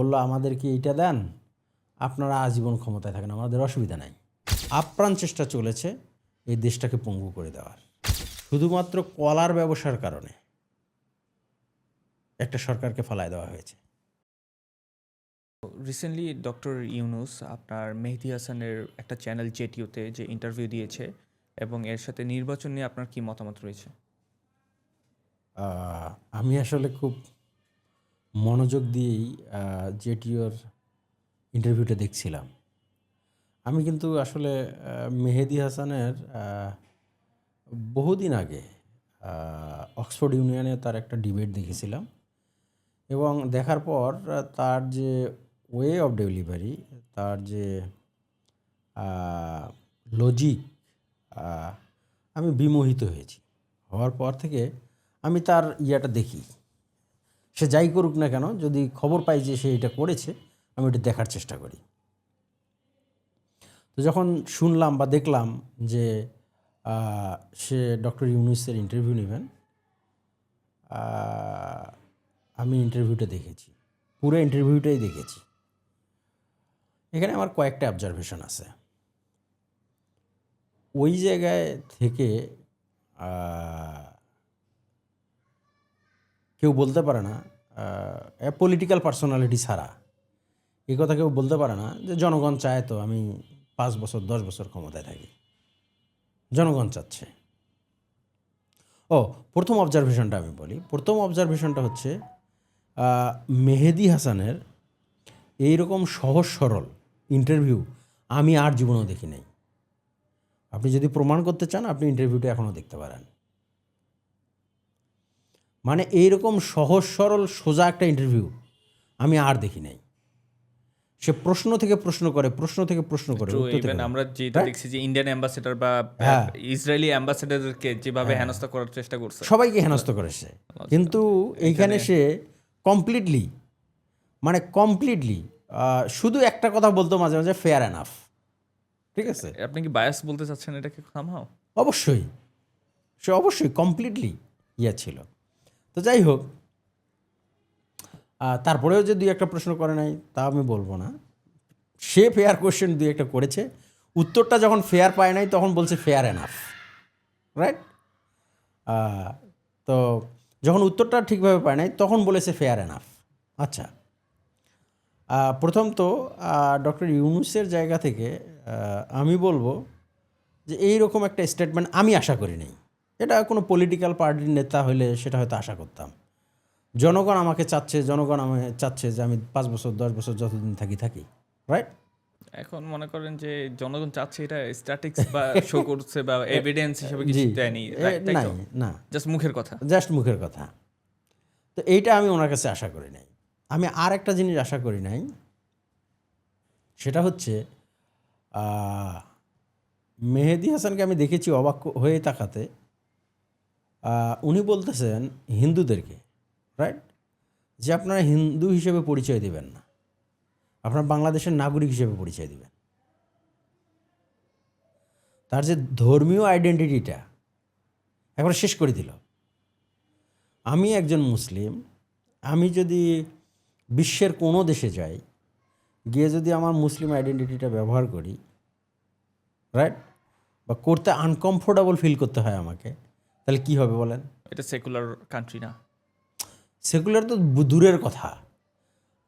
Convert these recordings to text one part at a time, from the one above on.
বলল আমাদেরকে এইটা দেন, আপনারা আজীবন ক্ষমতায় থাকেন, আমাদের অসুবিধা নাই। আপ্রাণ চেষ্টা চলেছে এই দেশটাকে পঙ্গু করে দেওয়ার। শুধুমাত্র কলার ব্যবসার কারণে একটা সরকারকে ফালায় দেওয়া হয়েছে। রিসেন্টলি ডক্টর ইউনূস আপনার মেহেদী হাসানের একটা চ্যানেল জেটিওতে যে ইন্টারভিউ দিয়েছে এবং এর সাথে নির্বাচন নিয়ে আপনার কি মতামত রয়েছে? আমি আসলে খুব মনোযোগ দিয়েই জেটিওর ইন্টারভিউটা দেখছিলাম। আমি কিন্তু আসলে মেহেদী হাসানের বহুদিন আগে অক্সফোর্ড ইউনিয়নে তার একটা ডিবেট দেখেছিলাম এবং দেখার পর তার যে ওয়ে অফ ডেলিভারি, তার যে লজিক, আমি বিমোহিত হয়েছি। হওয়ার পর থেকে আমি তার ইয়াটা দেখি, সে যাই করুক না কেন, যদি খবর পাই যে সে এটা করেছে আমি এটা দেখার চেষ্টা করি। তো যখন শুনলাম বা দেখলাম যে সে ডক্টর ইউনূসের ইন্টারভিউ নেবেন, আমি ইন্টারভিউটা দেখেছি, পুরো ইন্টারভিউটাই দেখেছি। এখানে আমার কয়েকটা অবজারভেশন আছে। ওই জায়গায় থেকে কেউ বলতে পারে না, পলিটিক্যাল পার্সোনালিটি ছাড়া এই কথা কেউ বলতে পারে না যে জনগণ চায় তো আমি 5 বছর 10 বছর ক্ষমতায় থাকি। জনগণ চাচ্ছে। প্রথম অবজারভেশনটা আমি বলি। প্রথম অবজারভেশনটা হচ্ছে মেহেদী হাসানের এইরকম সহজ সরল ইন্টারভিউ আমি আর জীবনেও দেখি নাই। আপনি যদি প্রমাণ করতে চান আপনি ইন্টারভিউটা এখনও দেখতে পারেন। মানে এইরকম সহজ সরল সোজা একটা ইন্টারভিউ আমি আর দেখি নাই। সে প্রশ্ন থেকে প্রশ্ন করে, প্রশ্ন থেকে প্রশ্ন করে, ইভেন আমরা যেটা দেখছি যে ইন্ডিয়ান অ্যাম্বাসেডর বা ইসরায়েলি অ্যাম্বাসেডরকে যেভাবে হেনস্থা করার চেষ্টা করছে, সবাইকে হেনস্থা করেছে। কিন্তু এইখানে সে কমপ্লিটলি শুধু একটা কথা বলতো মাঝে মাঝে, ফেয়ার এনাফ। ঠিক আছে, আপনি কি বায়াস বলতে চাচ্ছেন এটাকে সামহাও? অবশ্যই সে অবশ্যই কমপ্লিটলি ছিল। তো যাই হোক, তারপরেও যে দুই একটা প্রশ্ন করে নাই তা আমি বলবো না। সে ফেয়ার কোশ্চেন দুই একটা করেছে, উত্তরটা যখন ফেয়ার পায় নাই তখন বলছে ফেয়ার এনাফ, রাইট? তো যখন উত্তরটা ঠিকভাবে পায় নাই তখন বলেছে ফেয়ার এনাফ। আচ্ছা, প্রথম তো ডক্টর ইউনূসের জায়গা থেকে আমি বলবো যে এইরকম একটা স্টেটমেন্ট আমি আশা করি নাই। এটা কোনো পলিটিক্যাল পার্টির নেতা হলে সেটা হয়তো আশা করতাম। জনগণ আমাকে চাচ্ছে, জনগণ আমাকে চাচ্ছে যে আমি 5 বছর 10 বছর যতদিন থাকি, রাইট? এখন মনে করেন যে জনগণ চাচ্ছে, এটা স্ট্যাটিক্স বা শো করছে বা এভিডেন্স হিসেবে কিছু দেয়নি, তাই তো? না, জাস্ট মুখের কথা। জাস্ট মুখের কথা। তো এইটা আমি ওনার কাছে আশা করি নাই। আমি আর একটা জিনিস আশা করি নাই, সেটা হচ্ছে মেহেদী হাসানকে আমি দেখেছি অবাক হয়ে তাকাতে। উনি বলতেছেন হিন্দুদেরকে, রাইট, যে আপনারা হিন্দু হিসেবে পরিচয় দিবেন না, আপনারা বাংলাদেশের নাগরিক হিসেবে পরিচয় দিবেন। তার যে ধর্মীয় আইডেন্টিটিটা একবার শেষ করে দিল। আমি একজন মুসলিম, আমি যদি বিশ্বের কোনো দেশে যাই, গিয়ে যদি আমার মুসলিম আইডেন্টিটিটা ব্যবহার করি, রাইট, বা করতে আনকমফোর্টেবল ফিল করতে হয় আমাকে, তাহলে কি হবে বলেন? এটা সেকুলার কান্ট্রি না। সেকুলার তো দূরের কথা,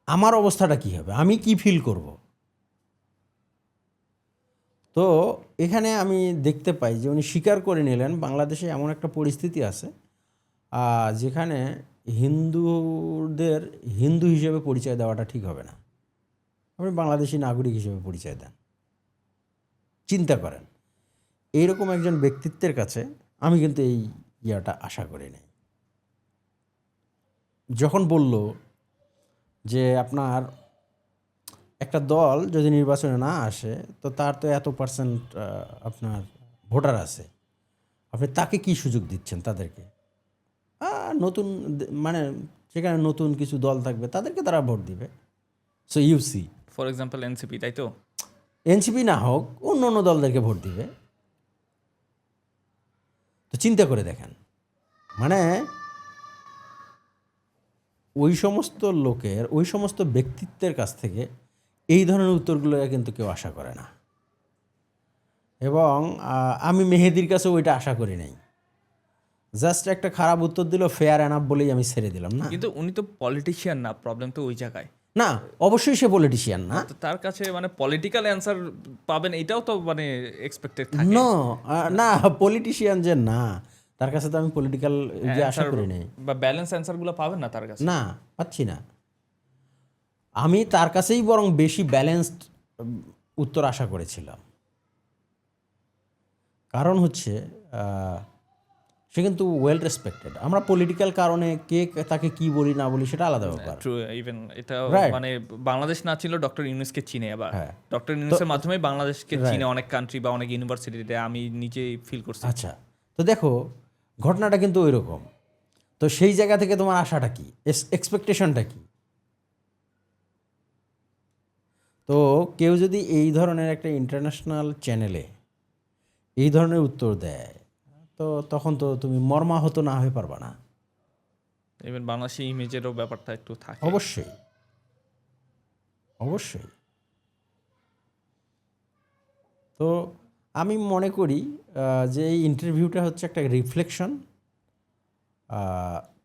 আমার অবস্থাটা কি হবে, আমি কি ফিল করব? তো এখানে আমি দেখতে পাই যে উনি স্বীকার করে নিলেন বাংলাদেশে এমন একটা পরিস্থিতি আছে যেখানে হিন্দুদের হিন্দু হিসেবে পরিচয় দেওয়াটা ঠিক হবে না, আপনি বাংলাদেশি নাগরিক হিসেবে পরিচয় দেন। চিন্তা করেন, এইরকম একজন ব্যক্তিত্বের কাছে আমি কিন্তু এই ইয়াটা আশা করি নাই। যখন বলল যে আপনার একটা দল যদি নির্বাচনে না আসে তো তার তো এত পার্সেন্ট আপনার ভোটার আছে, আপনি তাকে কি সুযোগ দিচ্ছেন তাদেরকে? নতুন মানে সেখানে নতুন কিছু দল থাকবে, তাদেরকে তারা ভোট দিবে। So you see for example NCP, তাই তো? এনসিপি না হোক, অন্য অন্য দলদেরকে ভোট দিবে। তো চিন্তা করে দেখেন, মানে ওই সমস্ত লোকের, ওই সমস্ত ব্যক্তিত্বের কাছ থেকে এই ধরনের উত্তরগুলো কিন্তু কেউ আশা করে না। এবং আমি মেহেদির কাছে ওইটা আশা করি নাই। জাস্ট একটা খারাপ উত্তর দিল, ফেয়ার এনাফ বলেই আমি ছেড়ে দিলাম। না কিন্তু উনি তো পলিটিশিয়ান না, প্রবলেম তো ওই জায়গায়। না, অবশ্যই সে পলিটিশিয়ান না। তো তার কাছে মানে পলিটিক্যাল অ্যান্সার পাবেন এটাও তো মানে এক্সপেক্টেড থাকে। নো, না পলিটিশিয়ান যে না, তার কাছে তো আমি পলিটিক্যাল যে আশা করি নাই। বা ব্যালেন্স অ্যান্সারগুলো পাবেন না তার কাছে। না, পাচ্ছি না। আমি তার কাছেই বরং বেশি ব্যালেন্সড উত্তর আশা করেছিলাম। কারণ হচ্ছে সে কিন্তু ওয়েল রেসপেক্টেড। আমরা পলিটিক্যাল কারণে কে তাকে কি বলি না বলি সেটা আলাদা ব্যাপার। ট্রু, ইভেন এটা Right. মানে বাংলাদেশ না ছিল ডক্টর ইউনুসকে চিনে, আবার হ্যাঁ। ডক্টর ইউনুসের মাধ্যমে বাংলাদেশকে চিনে অনেক কান্ট্রি বা অনেক ইউনিভার্সিটিতে, আমি নিজেই ফিল করছি। আচ্ছা, তো দেখো ঘটনাটা কিন্তু ওই রকম। তো সেই জায়গা থেকে তোমার আশাটা কি, এক্সপেকটেশনটা কি? তো কেউ যদি এই ধরনের একটা ইন্টারন্যাশনাল চ্যানেলে এই ধরনের উত্তর দেয়, তো তখন তো তুমি মর্মাহত না হয়ে পারবা না। ইভেন বাংলাদেশি ইমেজেরও ব্যাপারটা একটু থাকে। অবশ্যই, অবশ্যই। তো আমি মনে করি যে এই ইন্টারভিউটা হচ্ছে একটা রিফ্লেকশন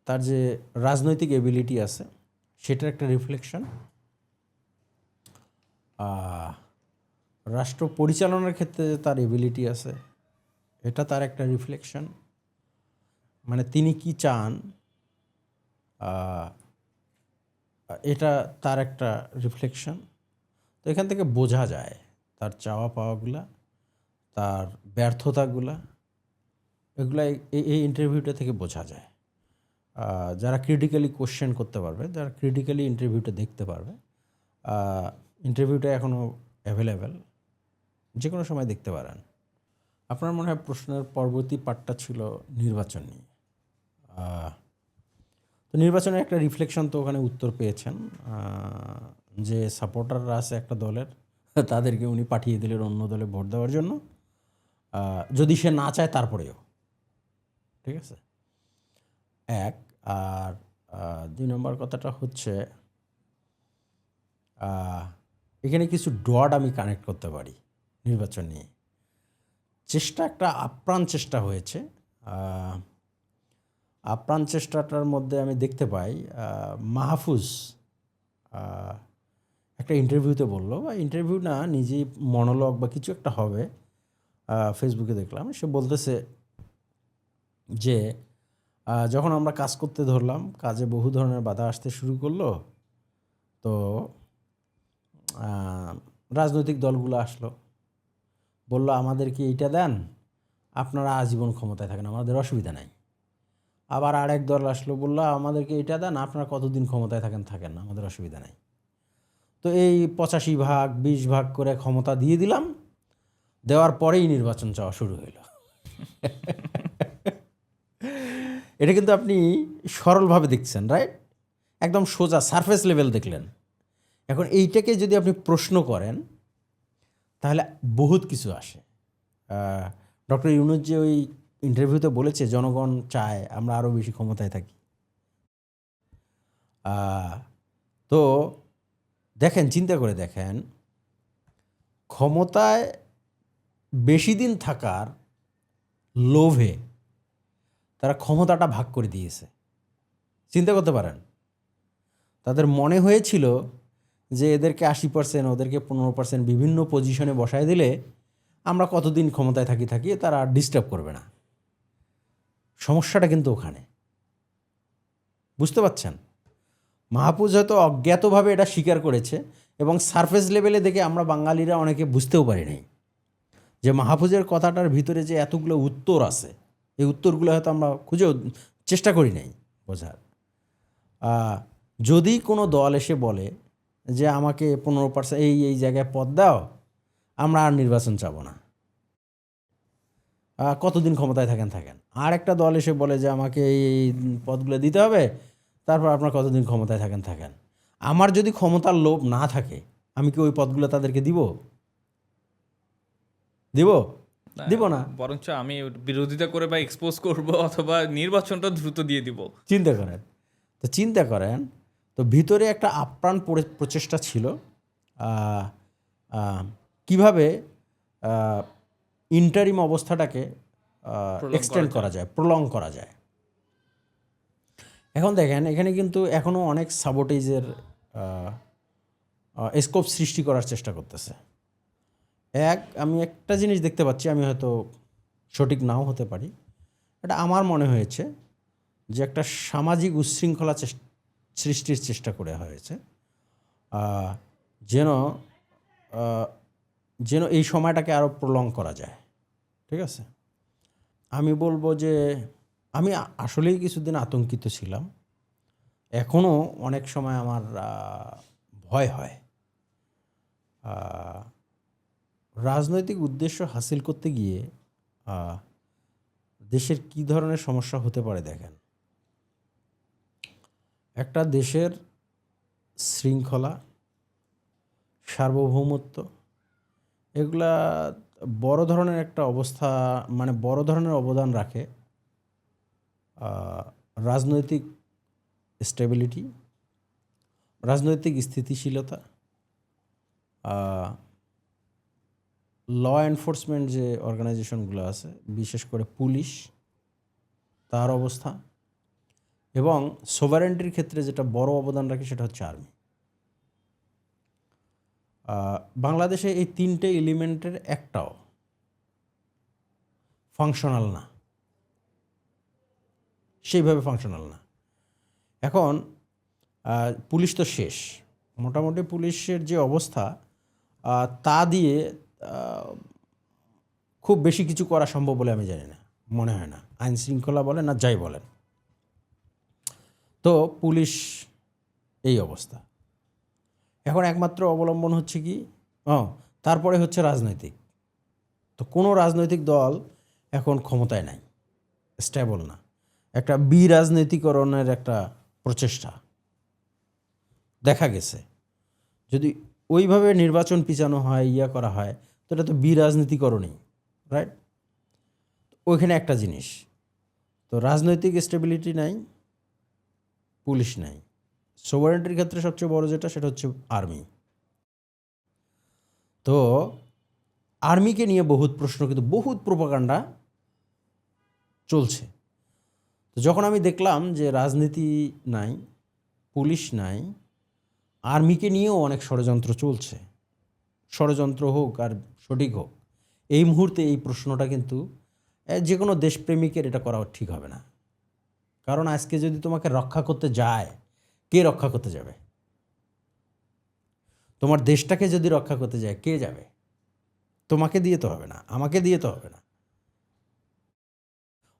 তার যে রাজনৈতিক এবিলিটি আছে সেটার একটা রিফ্লেকশন, রাষ্ট্র পরিচালনার ক্ষেত্রে যে তার এবিলিটি আছে এটা তার একটা রিফ্লেকশন। মানে তিনি কি চান এটা তার একটা রিফ্লেকশন। তো এখান থেকে বোঝা যায় তার চাওয়া পাওয়াগুলা, তার ব্যর্থতাগুলা, এগুলা এই ইন্টারভিউটা থেকে বোঝা যায়। যারা ক্রিটিক্যালি কোশ্চেন করতে পারবে, যারা ক্রিটিক্যালি ইন্টারভিউটা দেখতে পারবে, ইন্টারভিউটা এখনও অ্যাভেলেবেল, যে কোনো সময় দেখতে পারেন। আপনার মনে হয় প্রশ্নের পরবর্তী পার্টটা ছিল নির্বাচন নিয়ে। তো নির্বাচনের একটা রিফ্লেকশন তো ওখানে উত্তর পেয়েছেন। যে সাপোর্টাররা আছে একটা দলের, তাদেরকে উনি পাঠিয়ে দিলেন অন্য দলে ভোট দেওয়ার জন্য, যদি সে না চায় তারপরেও। ঠিক আছে, এক। আর 2 নম্বর কথাটা হচ্ছে এখানে কিছু ডট আমি কানেক্ট করতে পারি নির্বাচন নিয়ে। একটা আপ্রাণ চেষ্টা হয়েছে। আপ্রাণ চেষ্টাটার মধ্যে আমি দেখতে পাই মাহফুজ একটা ইন্টারভিউতে বললো, বা ইন্টারভিউ না, নিজেই মনোলগ বা কিছু একটা হবে, ফেসবুকে দেখলাম। সে বলতেছে যে যখন আমরা কাজ করতে ধরলাম, কাজে বহু ধরনের বাধা আসতে শুরু করলো। তো রাজনৈতিক দলগুলো আসলো, বলল আমাদেরকে এইটা দেন, আপনারা আজীবন ক্ষমতায় থাকেন, আমাদের অসুবিধা নাই। আবার আরেক দল আসলো, বললো আমাদেরকে এইটা দেন, আপনারা কতদিন ক্ষমতায় থাকেন না, আমাদের অসুবিধা নাই। তো এই 85 ভাগ 20 ভাগ করে ক্ষমতা দিয়ে দিলাম, দেওয়ার পরেই নির্বাচন চাওয়া শুরু হইল। এটা কিন্তু আপনি সরলভাবে দেখছেন, রাইট? একদম সোজা সারফেস লেভেল দেখলেন। এখন এইটাকে যদি আপনি প্রশ্ন করেন তাহলে বহুত কিছু আসে। ডক্টর ইউনূস যে ওই ইন্টারভিউতে বলেছে জনগণ চায় আমরা আরও বেশি ক্ষমতায় থাকি। তো দেখেন, চিন্তা করে দেখেন, ক্ষমতায় বেশি দিন থাকার লোভে তারা ক্ষমতাটা ভাগ করে দিয়েছে। চিন্তা করতে পারেন, তাদের মনে হয়েছিল যে এদেরকে 80%, ওদেরকে 15% বিভিন্ন পজিশনে বসায় দিলে আমরা কতদিন ক্ষমতায় থাকি তারা ডিস্টার্ব করবে না। সমস্যাটা কিন্তু ওখানে, বুঝতে পারছেন? মাহফুজ হয়তো অজ্ঞাতভাবে এটা স্বীকার করেছে, এবং সারফেস লেভেলে দেখে আমরা বাঙালিরা অনেকে বুঝতেও পারি নাই যে মাহফুজের কথাটার ভিতরে যে এতগুলো উত্তর আছে, এই উত্তরগুলো হয়তো আমরা খুঁজেও চেষ্টা করি নাই বোঝার। যদি কোনো দল এসে বলে যে আমাকে 15% এই জায়গায় পদ দাও, আমরা আর নির্বাচন চাবো না, কতদিন ক্ষমতায় থাকেন। আর একটা দল এসে বলে যে আমাকে এই পদগুলো দিতে হবে, তারপর আপনার কতদিন ক্ষমতায় থাকেন। আমার যদি ক্ষমতার লোভ না থাকে, আমি কি ওই পদগুলো তাদেরকে দিব না। বরঞ্চ আমি বিরোধিতা করে বা এক্সপোজ করব, অথবা নির্বাচনটা দ্রুত দিয়ে দিব। চিন্তা করেন। তো তো চিন্তা করেন, তো ভিতরে একটা আপ্রাণ প্রচেষ্টা ছিল কিভাবে ইন্টারিম অবস্থাটাকে এক্সটেন্ড করা যায়, প্রলং করা যায়। এখন দেখেন এখানে কিন্তু এখনও অনেক সাবোটেজের স্কোপ সৃষ্টি করার চেষ্টা করতেছে। আমি একটা জিনিস দেখতে পাচ্ছি, আমি হয়তো সঠিক নাও হতে পারি, এটা আমার মনে হয়েছে যে একটা সামাজিক উচ্ছৃঙ্খলা সৃষ্টির চেষ্টা করে হয়েছে, যেন যেন এই সময়টাকে আরও প্রলং করা যায়। ঠিক আছে, আমি বলবো যে আমি আসলেই কিছুদিন আতঙ্কিত ছিলাম, এখনও অনেক সময় আমার ভয় হয়। রাজনৈতিক উদ্দেশ্য হাসিল করতে গিয়ে দেশের কী ধরনের সমস্যা হতে পারে দেখেন। একটা দেশের শৃঙ্খলা, সার্বভৌমত্ব, এগুলা বড় ধরনের একটা অবস্থা, মানে বড় ধরনের অবদান রাখে রাজনৈতিক স্টেবিলিটি, রাজনৈতিক স্থিতিশীলতা, ল এনফোর্সমেন্ট যে অর্গানাইজেশনগুলো আছে, বিশেষ করে পুলিশ, তার অবস্থা, এবং সোভারেন্টির ক্ষেত্রে যেটা বড় অবদান রাখে সেটা হচ্ছে আর্মি। বাংলাদেশে এই তিনটে এলিমেন্টের একটাও ফাংশনাল না, সেইভাবে ফাংশনাল না। এখন পুলিশ তো শেষ, মোটামুটি পুলিশের যে অবস্থা তা দিয়ে খুব বেশি কিছু করা সম্ভব বলে আমি জানি না, মনে হয় না। আইন শৃঙ্খলা বলেন না যাই বলেন, তো পুলিশ এই অবস্থা। এখন একমাত্র অবলম্বন হচ্ছে কি, তারপরে হচ্ছে রাজনৈতিক। তো কোনো রাজনৈতিক দল এখন ক্ষমতায় নাই, স্টেবল না, একটা বিরাজনীতিকরণের একটা প্রচেষ্টা দেখা গেছে। যদি ওইভাবে নির্বাচন পিছানো হয়, করা হয়, তো এটা তো বিরাজনীতিকরণই, রাইট? ওইখানে একটা জিনিস, তো রাজনৈতিক স্টেবিলিটি নাই, পুলিশ নাই। সোভারেন্টির ক্ষেত্রে সবচেয়ে বড় যেটা, সেটা হচ্ছে আর্মি। তো আর্মিকে নিয়ে বহুত প্রশ্ন, কিন্তু বহুত প্রোপাগান্ডা চলছে। তো যখন আমি দেখলাম যে রাজনীতি নাই, পুলিশ নাই, আর্মিকে নিয়েও অনেক ষড়যন্ত্র চলছে, ষড়যন্ত্র হোক আর সঠিক হোক, এই মুহূর্তে এই প্রশ্নটা কিন্তু যে কোনো দেশপ্রেমিকের এটা করা ঠিক হবে না। কারণ আজকে যদি তোমাকে রক্ষা করতে যায়, কে রক্ষা করতে যাবে? তোমার দেশটাকে যদি রক্ষা করতে যায়, কে যাবে? তোমাকে দিয়ে তো হবে না, আমাকে দিয়ে তো হবে না।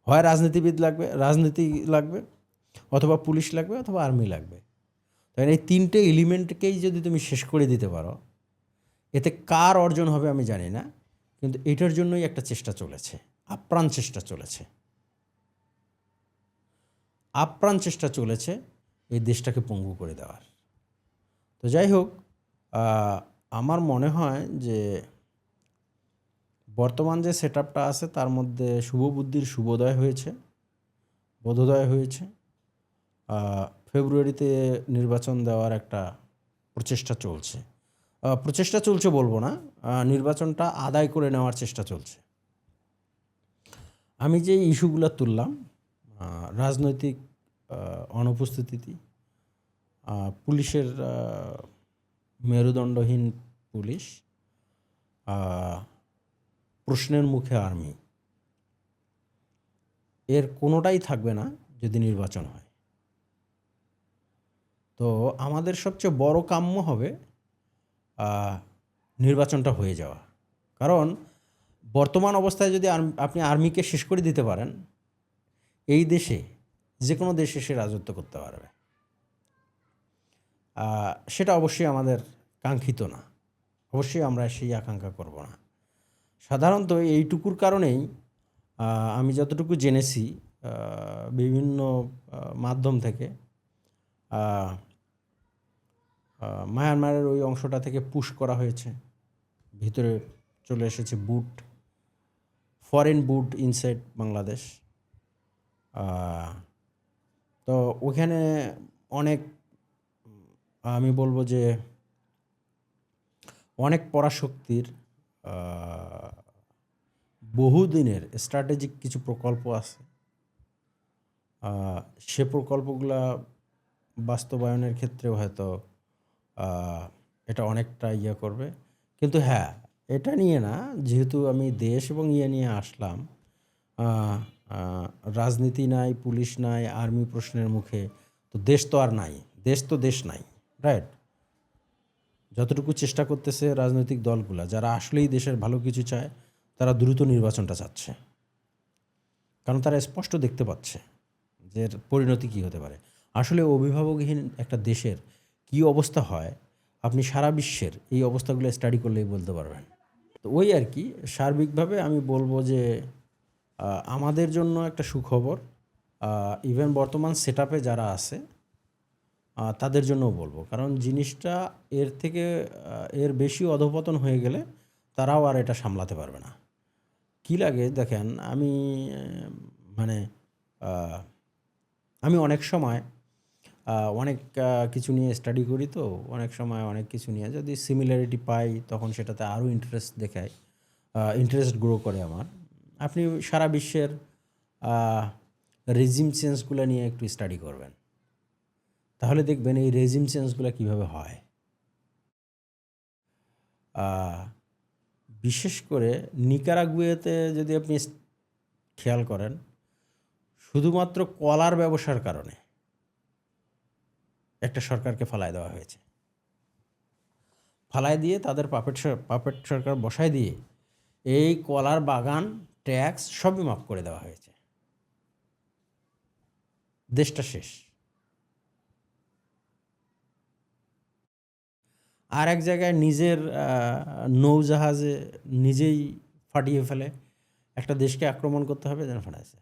হয় রাজনীতিবিদ লাগবে, রাজনীতি লাগবে, অথবা পুলিশ লাগবে, অথবা আর্মি লাগবে। তাই এই তিনটে এলিমেন্টকেই যদি তুমি শেষ করে দিতে পারো, এতে কার অর্জন হবে আমি জানি না, কিন্তু এটার জন্যই একটা চেষ্টা চলেছে, আপ্রাণ চেষ্টা চলেছে, আপ্রাণ চেষ্টা চলেছে এই দেশটাকে পঙ্গু করে দেওয়ার। তো যাই হোক, আমার মনে হয় যে বর্তমান যে সেট আপটা আছে তার মধ্যে শুভবুদ্ধির শুভোদয় হয়েছে, বোধোদয় হয়েছে। ফেব্রুয়ারিতে নির্বাচন দেওয়ার একটা প্রচেষ্টা চলছে বলবো না, নির্বাচনটা আদায় করে নেওয়ার চেষ্টা চলছে। আমি যে ইস্যুগুলো তুললাম, রাজনৈতিক অনুপস্থিতি, পুলিশের মেরুদণ্ডহীন পুলিশ, প্রশ্নের মুখে আর্মি, এর কোনোটাই থাকবে না যদি নির্বাচন হয়। তো আমাদের সবচেয়ে বড় কাম্য হবে নির্বাচনটা হয়ে যাওয়া। কারণ বর্তমান অবস্থায় যদি আপনি আর্মিকে শেষ করে দিতে পারেন, এই দেশে যে কোনো দেশে সে রাজত্ব করতে পারবে। সেটা অবশ্যই আমাদের কাঙ্ক্ষিত না, অবশ্যই আমরা সেই আকাঙ্ক্ষা করব না। সাধারণত এইটুকুর কারণেই আমি যতটুকু জেনেছি বিভিন্ন মাধ্যম থেকে, মায়ানমারের ওই অংশটা থেকে পুশ করা হয়েছে, ভিতরে চলে এসেছে ফরেন বুট ইনসাইড বাংলাদেশ। তো ওখানে অনেক আমি বলবো যে অনেক পরাশক্তির বহুদিনের স্ট্র্যাটেজিক কিছু প্রকল্প আছে। সে প্রকল্পগুলা বাস্তবায়নের ক্ষেত্রেও হয়তো এটা অনেকটা ইয়ে করবে। কিন্তু হ্যাঁ, এটা নিয়ে না, যেহেতু আমি দেশ এবং ইয়ে নিয়ে আসলাম, আহ, আহ, রাজনীতি নাই, পুলিশ নাই, আর্মি প্রশ্নের মুখে তো দেশ তো আর নাই, দেশ নাই, রাইট? যতটুকু চেষ্টা করতেছে রাজনৈতিক দলগুলা, যারা আসলেই দেশের ভালো কিছু চায়, তারা দ্রুত নির্বাচনটা চাচ্ছে, কারণ তারা স্পষ্ট দেখতে পাচ্ছে যে এর পরিণতি কী হতে পারে। আসলে অভিভাবকহীন একটা দেশের কী অবস্থা হয়, আপনি সারা বিশ্বের এই অবস্থাগুলো স্টাডি করলেই বলতে পারবেন। তো ওই আর কি, সার্বিকভাবে আমি বলবো যে আমাদের জন্য একটা সুখবর, ইভেন বর্তমান সেট আপে যারা আছে তাদের জন্যও বলবো, কারণ জিনিসটা এর থেকে এর বেশি অধঃপতন হয়ে গেলে তারাও আর এটা সামলাতে পারবে না। কী লাগে দেখেন, মানে আহ, আমি অনেক সময় অনেক কিছু নিয়ে স্টাডি করি, তো অনেক সময় অনেক কিছু নিয়ে যদি সিমিলারিটি পাই তখন সেটাতে আরও ইন্টারেস্ট দেখায়, ইন্টারেস্ট গ্রো করে আমার। আপনি সারা বিশ্বের রেজিম চেঞ্জগুলো নিয়ে একটু স্টাডি করবেন, তাহলে দেখবেন এই রেজিম চেঞ্জগুলো কীভাবে হয়। বিশেষ করে নিকারাগুয়েতে যদি আপনি খেয়াল করেন, শুধুমাত্র কলার ব্যবসার কারণে একটা সরকারকে ফালায় দেওয়া হয়েছে। ফালায় দিয়ে তাদের পাপেট সরকার বসায় দিয়ে এই কলার বাগান, ট্যাক্স সবই মাফ করে দেওয়া হয়েছে, দেশটা শেষ। আর এক জায়গায় নিজের নৌজাহাজে নিজেই ফাটিয়ে ফেলে একটা দেশকে আক্রমণ করতে হবে, যেন ফাটাইছে।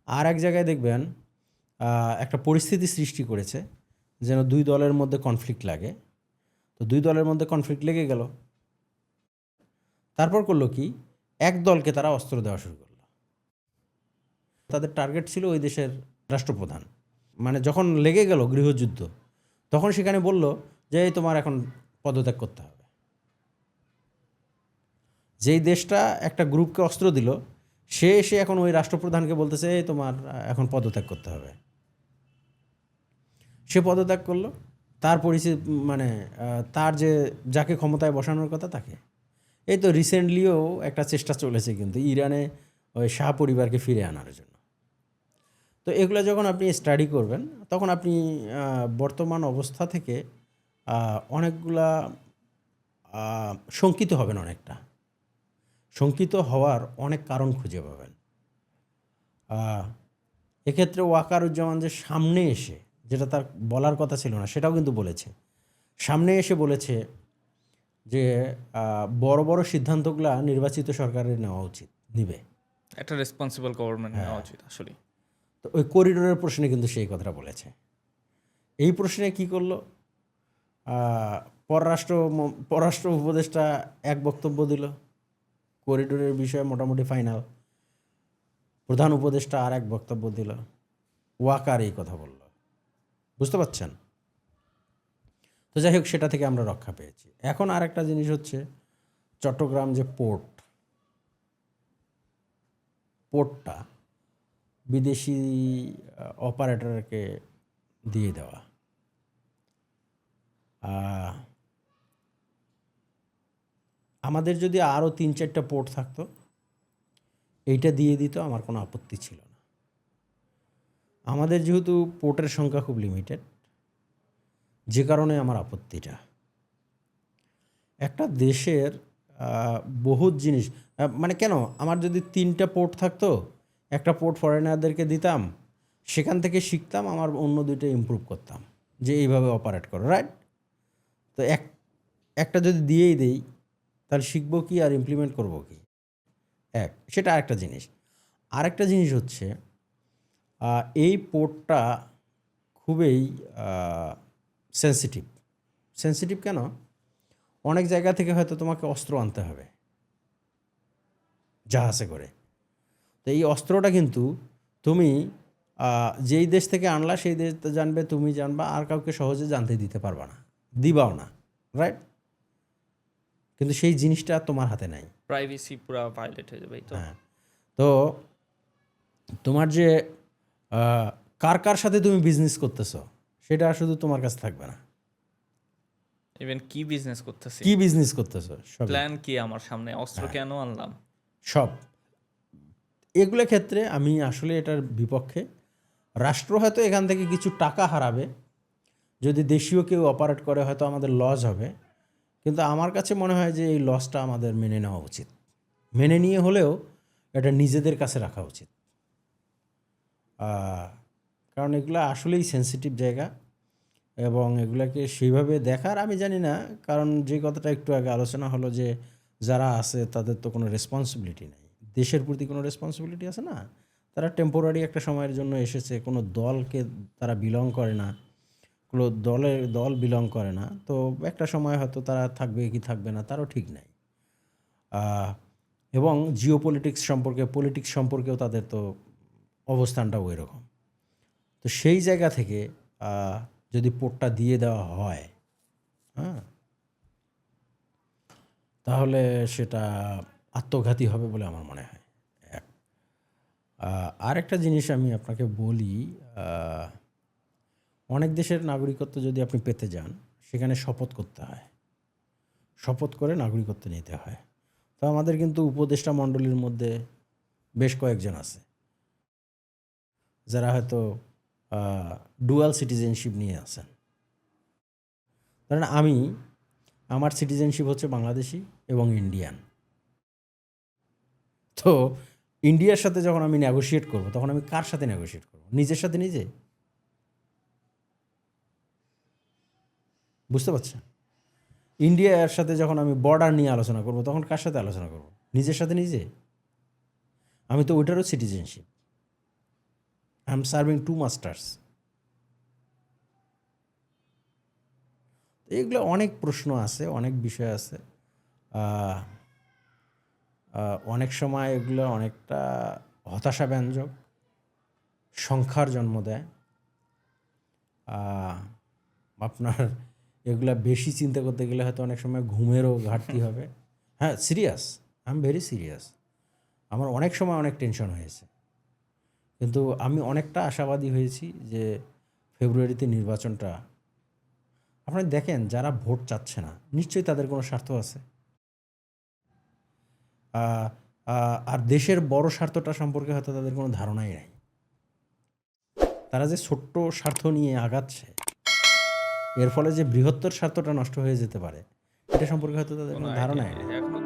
আর এক জায়গায় দেখবেন একটা পরিস্থিতি সৃষ্টি করেছে যেন দুই দলের মধ্যে কনফ্লিক্ট লাগে, তো দুই দলের মধ্যে কনফ্লিক্ট লেগে গেল, তারপর করলো কি, এক দলকে তারা অস্ত্র দেওয়া শুরু করলো। তাদের টার্গেট ছিল ওই দেশের রাষ্ট্রপ্রধান। মানে যখন লেগে গেল গৃহযুদ্ধ, তখন সেখানে বলল যে এই তোমার এখন পদত্যাগ করতে হবে। যেই দেশটা একটা গ্রুপকে অস্ত্র দিল, সে এসে এখন ওই রাষ্ট্রপ্রধানকে বলতেছে এই তোমার এখন পদত্যাগ করতে হবে। সে পদত্যাগ করলো, তার পরিচিত মানে তার যে যাকে ক্ষমতায় বসানোর কথা তাকে। এই তো রিসেন্টলিও একটা চেষ্টা চলেছে কিন্তু ইরানে ওই শাহ পরিবারকে ফিরে আনার জন্য। তো এগুলো যখন আপনি স্টাডি করবেন, তখন আপনি বর্তমান অবস্থা থেকে অনেকগুলা শঙ্কিত হবেন, অনেকটা শঙ্কিত হওয়ার অনেক কারণ খুঁজে পাবেন। এক্ষেত্রে ওয়াকারুজ্জামান যে সামনে এসে, যেটা তার বলার কথা ছিল না সেটাও কিন্তু বলেছে, সামনে এসে বলেছে যে বড় বড় সিদ্ধান্তগুলো নির্বাচিত সরকারের নেওয়া উচিত, নিবে একটা রেসপন্সিবল গভর্নমেন্ট নেওয়া উচিত আসলে। তো ওই করিডোরের প্রশ্নে কিন্তু সেই কথাটা বলেছে। এই প্রশ্নে কি করলো, পররাষ্ট্র উপদেষ্টা এক বক্তব্য দিল, করিডোরের বিষয়ে মোটামুটি ফাইনাল। প্রধান উপদেষ্টা আর এক বক্তব্য দিল, ওয়াকার এই কথা বলল, বুঝতে পারছেন? তো যাই হোক, সেটা থেকে আমরা রক্ষা পেয়েছি। এখন আর একটা জিনিস হচ্ছে, চট্টগ্রাম যে পোর্টটা বিদেশি অপারেটরকে দিয়ে দেওয়া, আমাদের যদি আরও 3-4টা পোর্ট থাকতো, এইটা দিয়ে দিত, আমার কোনো আপত্তি ছিল না। আমাদের যেহেতু পোর্টের সংখ্যা খুব লিমিটেড, যে কারণে আমার আপত্তিটা। একটা দেশের বহুত জিনিস, মানে কেন, আমার যদি 3টা পোর্ট থাকতো, একটা পোর্ট ফরেনারদেরকে দিতাম, সেখান থেকে শিখতাম, আমার অন্য 2টা ইমপ্রুভ করতাম যে এইভাবে অপারেট করো, রাইট? তো একটা যদি দিয়েই দেই, তাহলে শিখবো কি আর ইমপ্লিমেন্ট করবো কি? সেটা আরেকটা জিনিস। আরেকটা জিনিস হচ্ছে, এই পোর্টটা খুবই সেন্সিটিভ কেন, অনেক জায়গা থেকে হয়তো তোমাকে অস্ত্র আনতে হবে জাহাজে করে। তো এই অস্ত্রটা কিন্তু তুমি যেই দেশ থেকে আনলা সেই দেশ তো জানবে, তুমি জানবা, আর কাউকে সহজে জানতে দিতে পারবা না, দিবাও না, রাইট? কিন্তু সেই জিনিসটা তোমার হাতে নাই। প্রাইভেসি পুরো ভায়োলেট হয়ে যাবে, এই তো। হ্যাঁ, তো তোমার যে কার কার সাথে তুমি বিজনেস করতেছো সেটা শুধু তোমার কাছে থাকবে না, ইভেন কি বিজনেস করতেছি, কি বিজনেস করতেছো সব প্ল্যান কি আমার সামনে, অস্ত্র কেন আনলাম। সব এগুলো ক্ষেত্রে আমি আসলে এটার বিপক্ষে। রাষ্ট্র হয়তো এখান থেকে কিছু টাকা হারাবে, যদি দেশীয় কেউ অপারেট করে হয়তো আমাদের লস হবে, কিন্তু আমার কাছে মনে হয় যে এই লসটা আমাদের মেনে নেওয়া উচিত। মেনে নিয়ে হলেও এটা নিজেদের কাছে রাখা উচিত, কারণ এগুলো আসলেই সেন্সিটিভ জায়গা এবং এগুলাকে সেইভাবে দেখার আমি জানি না। কারণ যে কথাটা একটু আগে আলোচনা হলো যে যারা আছে তাদের তো কোনো রেসপন্সিবিলিটি নেই, দেশের প্রতি কোনো রেসপন্সিবিলিটি আছে না। তারা টেম্পোরারি একটা সময়ের জন্য এসেছে, কোনো দলকে তারা বিলং করে না, কোনো দল বিলং করে না, তো একটা সময় হয়তো তারা থাকবে কি থাকবে না তারও ঠিক নাই। এবং জিও পলিটিক্স সম্পর্কেও তাদের তো অবস্থানটাও ওই রকম। তো সেই জায়গা থেকে যদি পোর্টটা দিয়ে দেওয়া হয়, হ্যাঁ, তাহলে সেটা আত্মঘাতী হবে বলে আমার মনে হয়। এক আরেকটা জিনিস আমি আপনাকে বলি, অনেক দেশের নাগরিকত্ব যদি আপনি পেতে যান সেখানে শপথ করতে হয়, শপথ করে নাগরিকত্ব নিতে হয়। তো আমাদের কিন্তু উপদেষ্টা মণ্ডলীর মধ্যে বেশ কয়েকজন আছে যারা হয়তো ডুয়াল সিটিজেনশিপ নিয়ে আছেন। কারণ আমার সিটিজেনশিপ হচ্ছে বাংলাদেশি এবং ইন্ডিয়ান। তো ইন্ডিয়ার সাথে যখন আমি নেগোশিয়েট করব তখন আমি কার সাথে নেগোশিয়েট করব? নিজের সাথে নিজে। বুঝতে পারছেন? ইন্ডিয়ার সাথে যখন আমি বর্ডার নিয়ে আলোচনা করব তখন কার সাথে আলোচনা করব? নিজের সাথে নিজে। আমি তো ওইটারও citizenship. I am serving two masters. এগুলো অনেক প্রশ্ন আছে, অনেক বিষয় আছে। অনেক সময় এগুলো অনেকটা হতাশাব্যঞ্জক, সংখ্যার জন্ম দেয়। আপনার এগুলা বেশি চিন্তা করতে গেলে হয়তো অনেক সময় ঘুমেরও ঘাটতি হবে। হ্যাঁ, serious, I am very serious. আমার অনেক সময় অনেক টেনশন হয়েছে, কিন্তু আমি অনেকটা আশাবাদী হয়েছি যে ফেব্রুয়ারিতে নির্বাচনটা, আপনি দেখেন যারা ভোট চাচ্ছে না নিশ্চয়ই তাদের কোনো স্বার্থ আছে। আর দেশের বড় স্বার্থটা সম্পর্কে হয়তো তাদের কোনো ধারণাই নাই। তারা যে ছোট্ট স্বার্থ নিয়ে আগাচ্ছে, এর ফলে যে বৃহত্তর স্বার্থটা নষ্ট হয়ে যেতে পারে এটা সম্পর্কে হয়তো তাদের কোনো ধারণাই নেই। এখনো